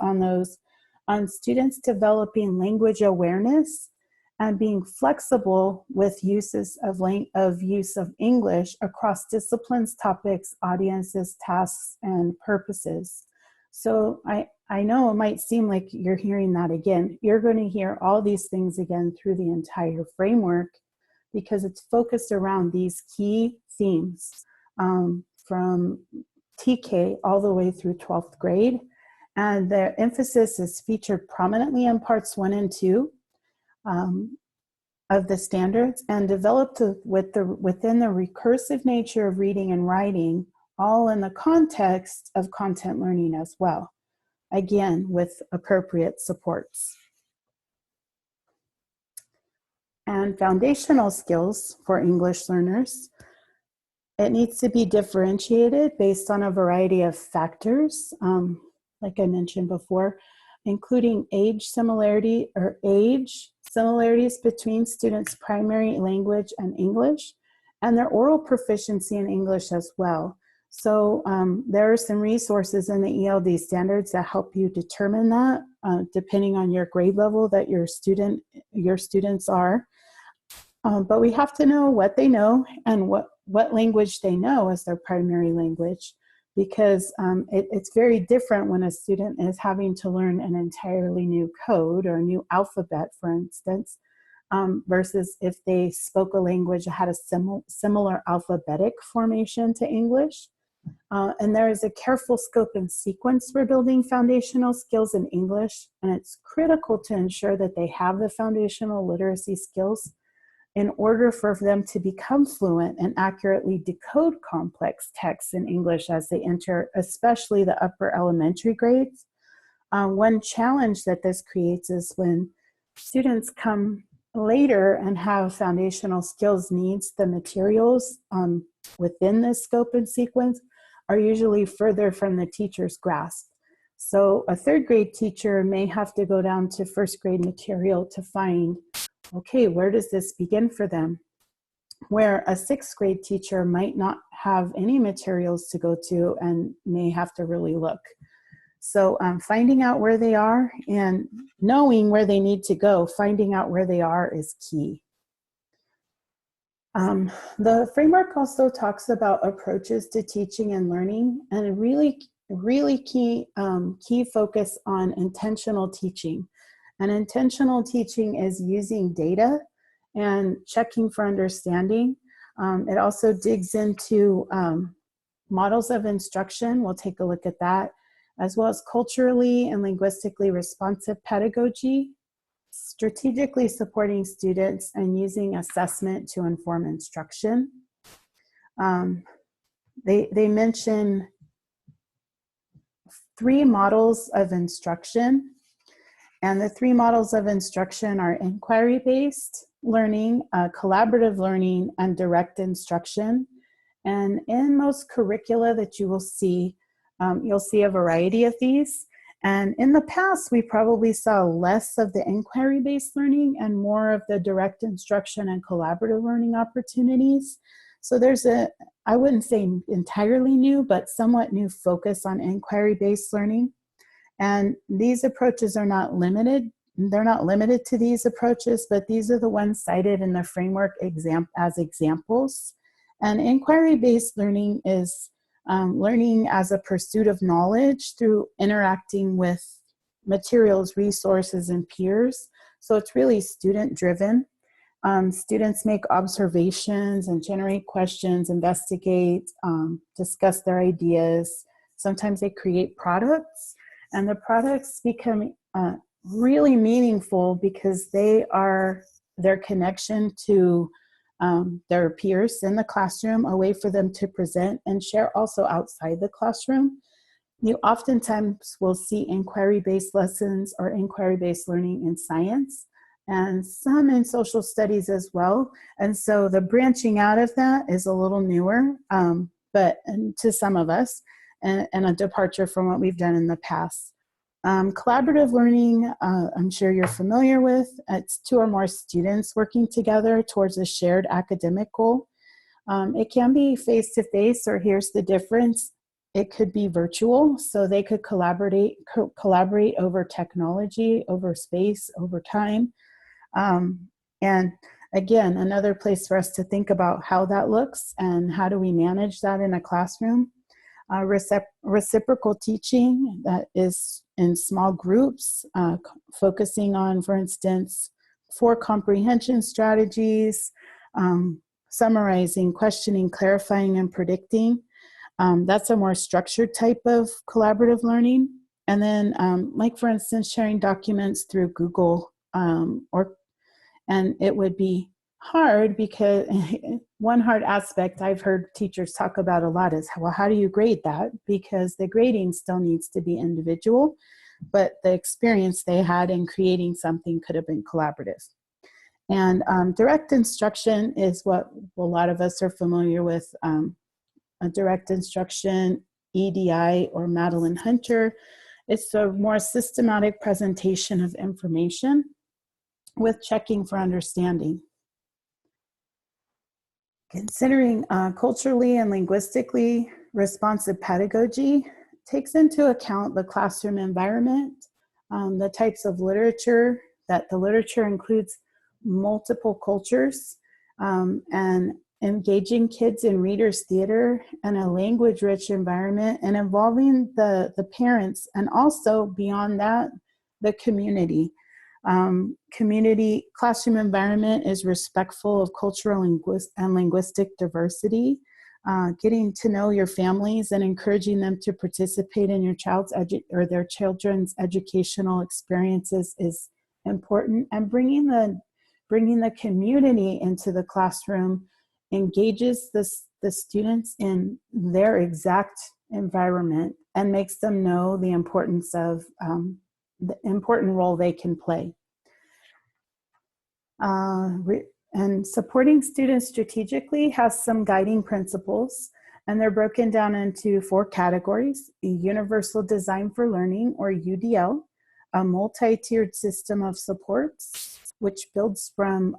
on students developing language awareness and being flexible with use of English across disciplines, topics, audiences, tasks, and purposes. So I know it might seem like you're hearing that again. You're going to hear all these things again through the entire framework, because it's focused around these key themes from TK all the way through 12th grade. And the emphasis is featured prominently in parts 1 and 2 of the standards, and developed within the recursive nature of reading and writing, all in the context of content learning as well, again, with appropriate supports. And foundational skills for English learners. It needs to be differentiated based on a variety of factors, like I mentioned before. including age similarities between students' primary language and English, and their oral proficiency in English as well. So there are some resources in the ELD standards that help you determine that, depending on your grade level that your students are. But we have to know what they know and what language they know as their primary language, because it's very different when a student is having to learn an entirely new code or a new alphabet, for instance, versus if they spoke a language that had a similar alphabetic formation to English. And there is a careful scope and sequence for building foundational skills in English, and it's critical to ensure that they have the foundational literacy skills in order for them to become fluent and accurately decode complex texts in English as they enter, especially the upper elementary grades. One challenge that this creates is when students come later and have foundational skills needs, the materials within this scope and sequence are usually further from the teacher's grasp. So a third grade teacher may have to go down to first grade material to find, okay, where does this begin for them? Where a sixth grade teacher might not have any materials to go to and may have to really look. So finding out where they are and knowing where they need to go, finding out where they are is key. The framework also talks about approaches to teaching and learning, and a really key focus on intentional teaching. And intentional teaching is using data and checking for understanding. It also digs into models of instruction. We'll take a look at that, as well as culturally and linguistically responsive pedagogy, strategically supporting students, and using assessment to inform instruction. They mention 3 models of instruction. And the 3 models of instruction are inquiry-based learning, collaborative learning, and direct instruction. And in most curricula that you will see, you'll see a variety of these. And in the past, we probably saw less of the inquiry-based learning and more of the direct instruction and collaborative learning opportunities. So there's I wouldn't say entirely new, but somewhat new focus on inquiry-based learning. And these approaches are not limited. They're not limited to these approaches, but these are the ones cited in the framework as examples. And inquiry-based learning is learning as a pursuit of knowledge through interacting with materials, resources, and peers. So it's really student-driven. Students make observations and generate questions, investigate, discuss their ideas. Sometimes they create products. And the products become really meaningful because they are their connection to their peers in the classroom, a way for them to present and share also outside the classroom. You oftentimes will see inquiry-based lessons or inquiry-based learning in science, and some in social studies as well. And so the branching out of that is a little newer, but to some of us, and a departure from what we've done in the past. Collaborative learning, I'm sure you're familiar with. It's 2 or more students working together towards a shared academic goal. It can be face-to-face, or here's the difference. It could be virtual, so they could collaborate over technology, over space, over time. And again, another place for us to think about how that looks and how do we manage that in a classroom. Reciprocal teaching, that is in small groups, focusing on, for instance, 4 comprehension strategies, summarizing, questioning, clarifying, and predicting. That's a more structured type of collaborative learning. And then, like for instance, sharing documents through Google, and it would be hard because one hard aspect I've heard teachers talk about a lot is, well, how do you grade that? Because the grading still needs to be individual, but the experience they had in creating something could have been collaborative. And direct instruction is what a lot of us are familiar with. A direct instruction, EDI or Madeline Hunter, It's a more systematic presentation of information with checking for understanding. Considering culturally and linguistically responsive pedagogy takes into account the classroom environment, the types of literature, that the literature includes multiple cultures, and engaging kids in readers' theater and a language-rich environment, and involving the parents, and also beyond that, the community. Community classroom environment is respectful of cultural and linguistic diversity. Getting to know your families and encouraging them to participate in your child's or their children's educational experiences is important. And bringing the community into the classroom engages the students in their exact environment and makes them know the importance of the important role they can play. And supporting students strategically has some guiding principles, and they're broken down into 4 categories: a universal design for learning, or UDL, a multi-tiered system of supports, which builds from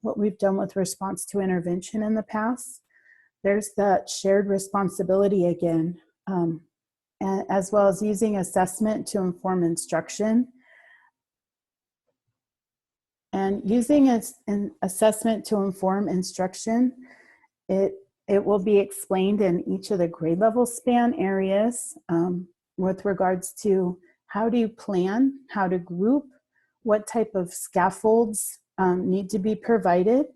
what we've done with response to intervention in the past. There's that shared responsibility again, as well as using assessment to inform instruction. And using an assessment to inform instruction, it will be explained in each of the grade level span areas with regards to how do you plan, how to group, what type of scaffolds need to be provided,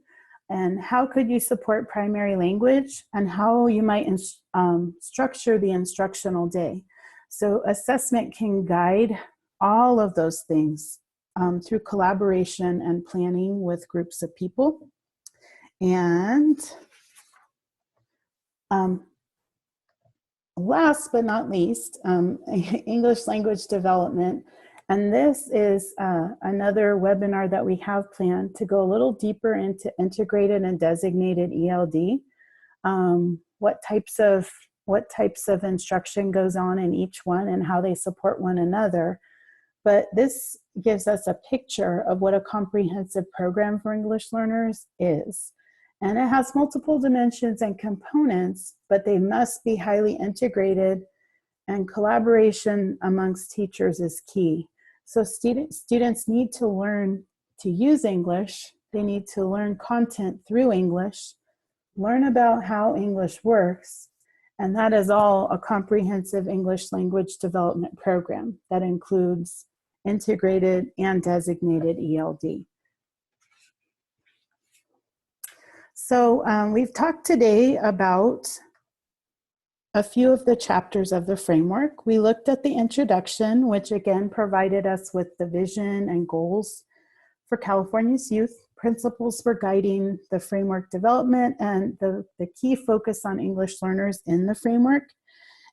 and how could you support primary language, and how you might structure the instructional day. So assessment can guide all of those things through collaboration and planning with groups of people. And last but not least, English language development. And this is another webinar that we have planned to go a little deeper into integrated and designated ELD. What types of instruction goes on in each one and how they support one another. But this gives us a picture of what a comprehensive program for English learners is. And it has multiple dimensions and components, but they must be highly integrated, and collaboration amongst teachers is key. So students need to learn to use English. They need to learn content through English, learn about how English works, and that is all a comprehensive English language development program that includes integrated and designated ELD. So we've talked today about a few of the chapters of the framework. We looked at the introduction, which again provided us with the vision and goals for California's youth, principles for guiding the framework development, and the key focus on English learners in the framework.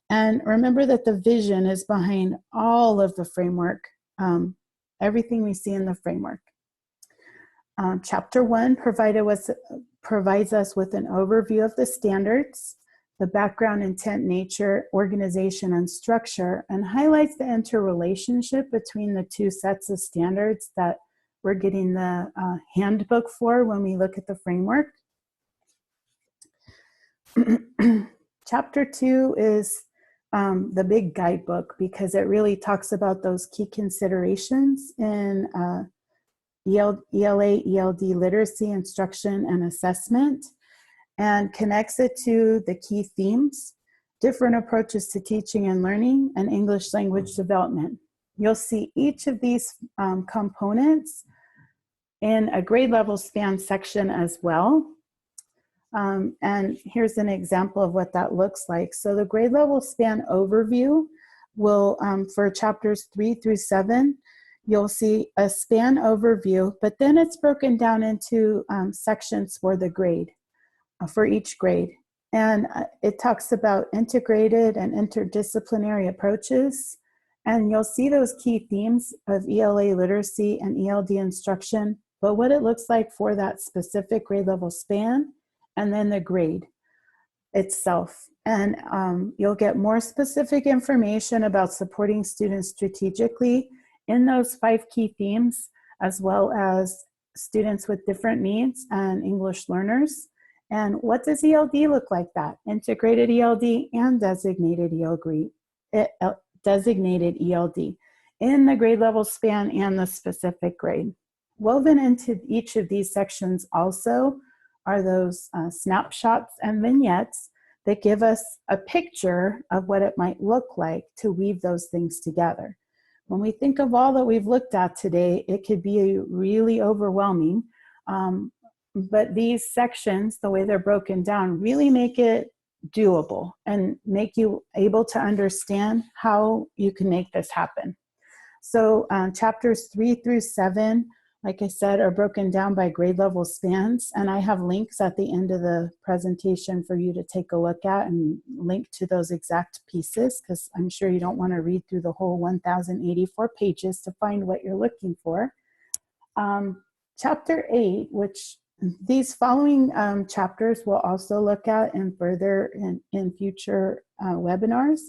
And remember that the vision is behind all of the framework, everything we see in the framework. Chapter 1 provides us with an overview of the standards, the background, intent, nature, organization, and structure, and highlights the interrelationship between the 2 sets of standards that we're getting the handbook for when we look at the framework. Chapter 2 is the big guidebook, because it really talks about those key considerations in ELA, ELD literacy, instruction, and assessment, and connects it to the key themes, different approaches to teaching and learning, and English language development. You'll see each of these components in a grade level span section as well. And here's an example of what that looks like. So the grade level span overview will, for chapters 3 through 7, you'll see a span overview, but then it's broken down into sections for the grade, for each grade. And it talks about integrated and interdisciplinary approaches. And you'll see those key themes of ELA literacy and ELD instruction, but what it looks like for that specific grade level span, and then the grade. itself. And you'll get more specific information about supporting students strategically in those 5 key themes, as well as students with different needs and English learners. And what does ELD look like that? Integrated ELD and designated ELD in the grade level span and the specific grade. Woven into each of these sections also are those snapshots and vignettes that give us a picture of what it might look like to weave those things together. When we think of all that we've looked at today, it could be really overwhelming, but these sections, the way they're broken down, really make it doable and make you able to understand how you can make this happen. So chapters 3 through 7, like I said, are broken down by grade level spans, and I have links at the end of the presentation for you to take a look at and link to those exact pieces, because I'm sure you don't want to read through the whole 1,084 pages to find what you're looking for. Chapter 8, which these following chapters we'll also look at and further in future webinars,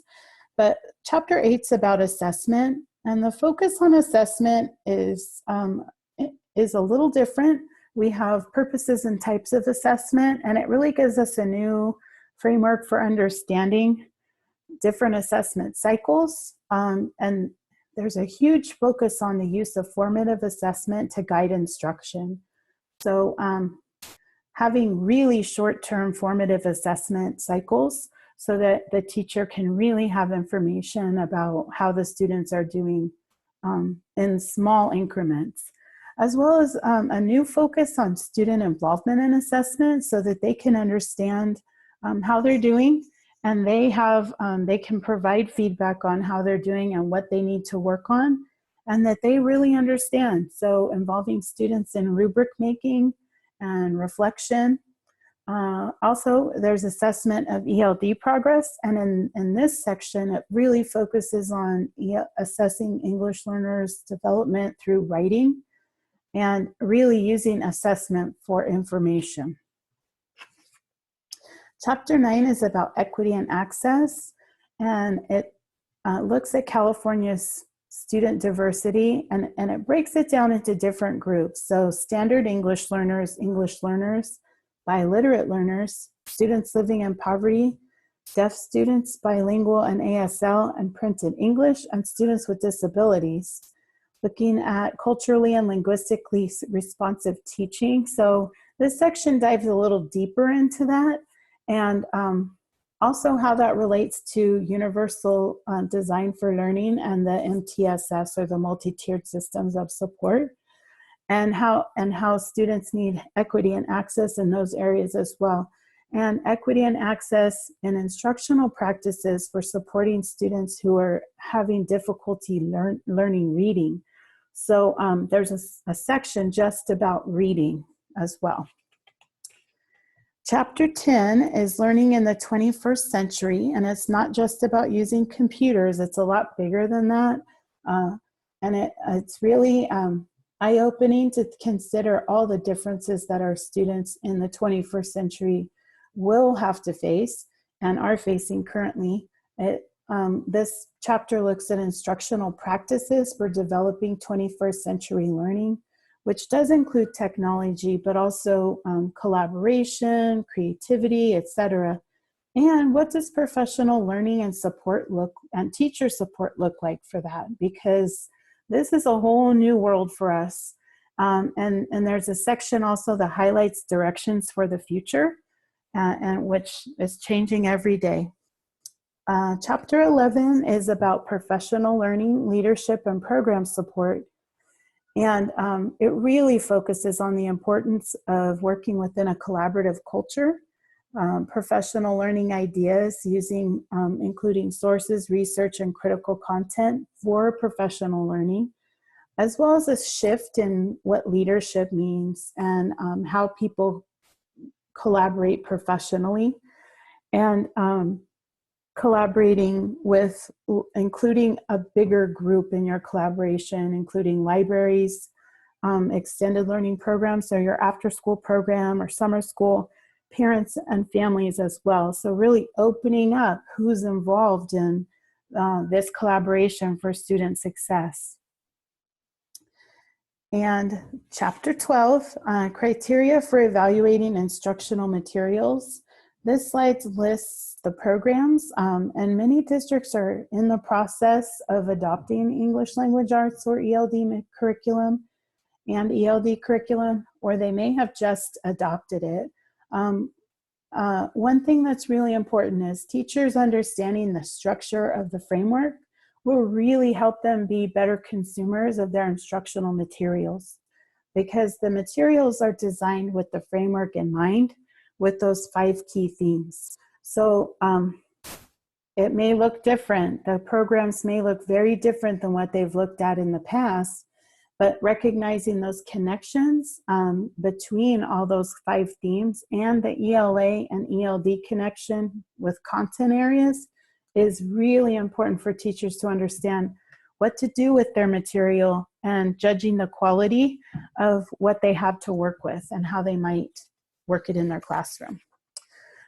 but chapter 8 is about assessment, and the focus on assessment is a little different. We have purposes and types of assessment, and it really gives us a new framework for understanding different assessment cycles. And there's a huge focus on the use of formative assessment to guide instruction. So having really short-term formative assessment cycles so that the teacher can really have information about how the students are doing in small increments, as well as a new focus on student involvement in assessment so that they can understand how they're doing, and they can provide feedback on how they're doing and what they need to work on, and that they really understand. So involving students in rubric making and reflection. Also, there's assessment of ELD progress, and in this section, it really focuses on assessing English learners' development through writing and really using assessment for information. Chapter 9 is about equity and access, and it looks at California's student diversity, and it breaks it down into different groups. So standard English learners, biliterate learners, students living in poverty, deaf students, bilingual and ASL and printed English, and students with disabilities. Looking at culturally and linguistically responsive teaching. So this section dives a little deeper into that, and also how that relates to universal design for learning and the MTSS, or the multi-tiered systems of support, and how students need equity and access in those areas as well. And equity and access in instructional practices for supporting students who are having difficulty learning reading. So there's a section just about reading as well. Chapter 10 is learning in the 21st century, and it's not just about using computers, it's a lot bigger than that. And it's really eye-opening to consider all the differences that our students in the 21st century will have to face and are facing currently. This chapter looks at instructional practices for developing 21st century learning, which does include technology, but also collaboration, creativity, etc. And what does professional learning and support and teacher support look like for that? Because this is a whole new world for us. And there's a section also that highlights directions for the future, and which is changing every day. Chapter 11 is about professional learning, leadership, and program support. And it really focuses on the importance of working within a collaborative culture, professional learning ideas using, including sources, research, and critical content for professional learning, as well as a shift in what leadership means and how people collaborate professionally, and collaborating with, including a bigger group in your collaboration, including libraries, extended learning programs, so your after-school program or summer school, parents and families as well. So really opening up who's involved in this collaboration for student success. And chapter 12, criteria for evaluating instructional materials. This slide lists the programs, and many districts are in the process of adopting English language arts or ELD curriculum and ELD curriculum, or they may have just adopted it. One thing that's really important is teachers understanding the structure of the framework will really help them be better consumers of their instructional materials, because the materials are designed with the framework in mind, with those 5 key themes. So it may look different. The programs may look very different than what they've looked at in the past, but recognizing those connections between all those 5 themes and the ELA and ELD connection with content areas is really important for teachers to understand what to do with their material and judging the quality of what they have to work with and how they might work it in their classroom.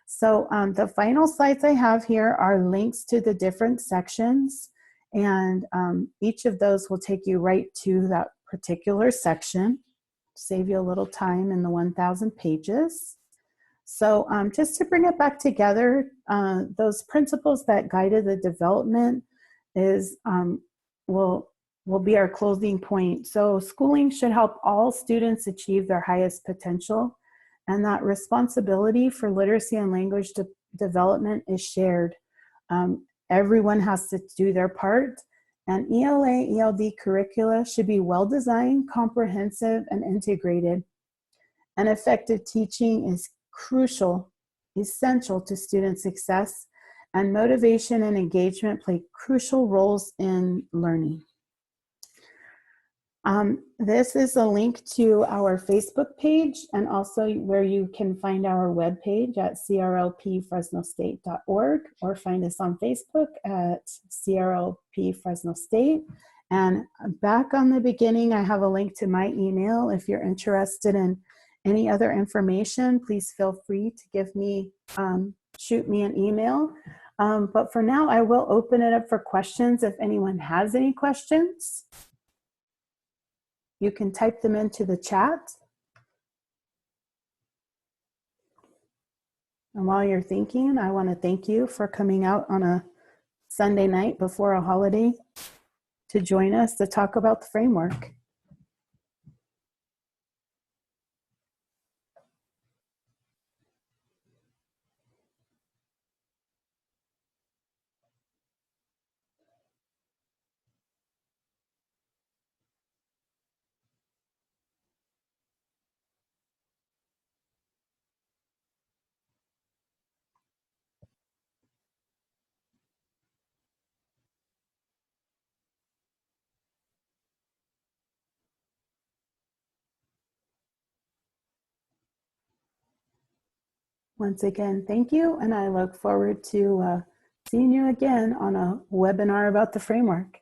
So the final slides I have here are links to the different sections, and each of those will take you right to that particular section, save you a little time in the 1,000 pages. So just to bring it back together, those principles that guided the development will be our closing point. So schooling should help all students achieve their highest potential, and that responsibility for literacy and language development is shared. Everyone has to do their part, and ELA, ELD curricula should be well-designed, comprehensive, and integrated. And effective teaching is crucial, essential to student success, and motivation and engagement play crucial roles in learning. This is a link to our Facebook page, and also where you can find our webpage at crlpfresnostate.org, or find us on Facebook at CRLP Fresno State. And back on the beginning, I have a link to my email. If you're interested in any other information, please feel free to give me, shoot me an email. But for now, I will open it up for questions if anyone has any questions. You can type them into the chat. And while you're thinking, I want to thank you for coming out on a Sunday night before a holiday to join us to talk about the framework. Once again, thank you, and I look forward to seeing you again on a webinar about the framework.